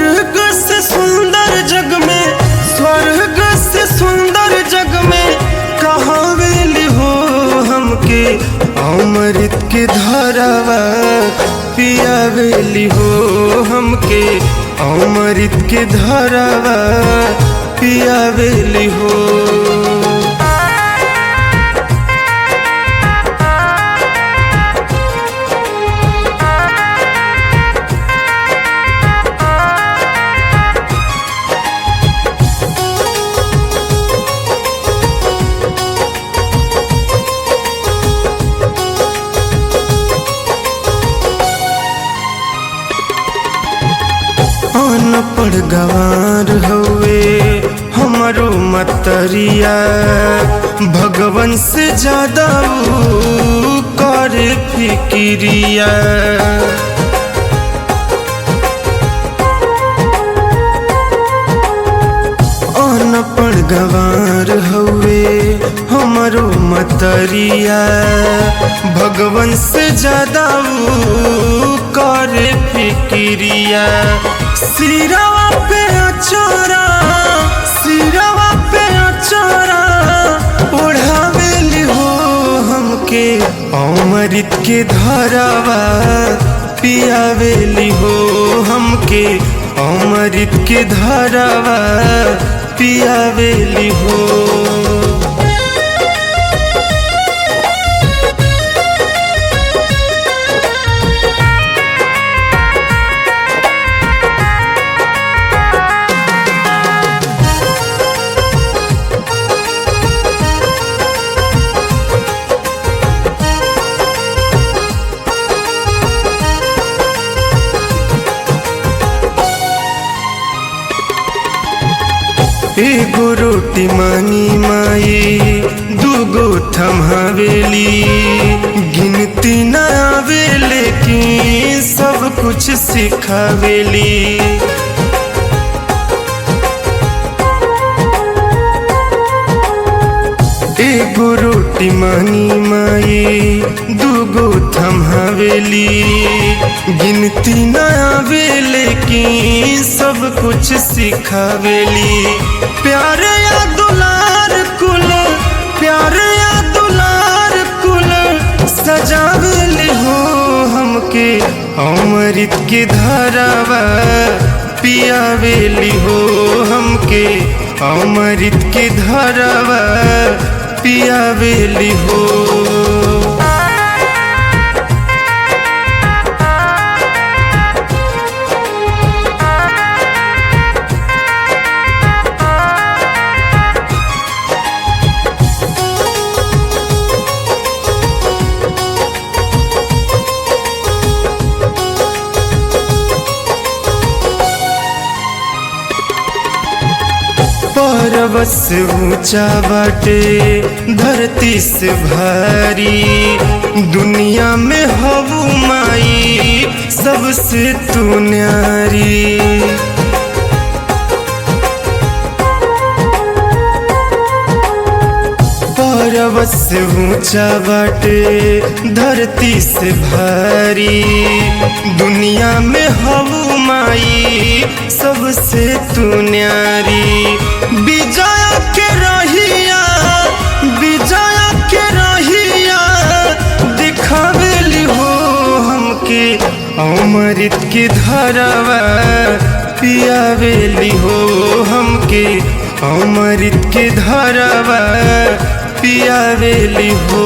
स्वर्ग से सुंदर जग में, स्वर्ग से सुंदर जग में कहाँ वेली हो हमके अमृत के धारावा पिया वेली हो हमके अमृत के धारावा पिया वेली हो। अनपढ़ गंवार हवे हमारो मतरिया, भगवान से ज्यादा करे फिक्रिया। अनपढ़ गंवार हवे हमारो मतरिया, भगवान से ज्यादा करे फिक्रिया। सिरवा पे अचरा, सिरवा पे अचरा ओढ़ावेली हो हमके अमृत के धारावा पियावेली हो हमके अमृत के धारावा पियावेली हो। एगो रोटी मांगी माई दूगो थमावेली, गिनती न आवे लेकिन सब कुछ सिखावेली। एगो रोटी मांगी माई दूगो थमावेली, गिनती न आवे लेकिन सब कुछ सिखावेली। प्यार या दुलार कुल, प्यार या दुलार कुल सजावेली हो हमके अमृत के धारावा पियावेली हो हमके अमृत के धारावा पियावेली हो। पर्वत से ऊंचा बाटे धरती से भारी, दुनिया में हवू माई सबसे तू न्यारी। पर्वत से ऊंचा बाटे धरती से भारी, दुनिया में हवू माई सबसे तू न्यारी। विजय के रहिया, विजय के रहिया दिखावेली हो हमके अमृत के धारावा पियावेली हो हमके अमृत के धारावा पियावेली हो।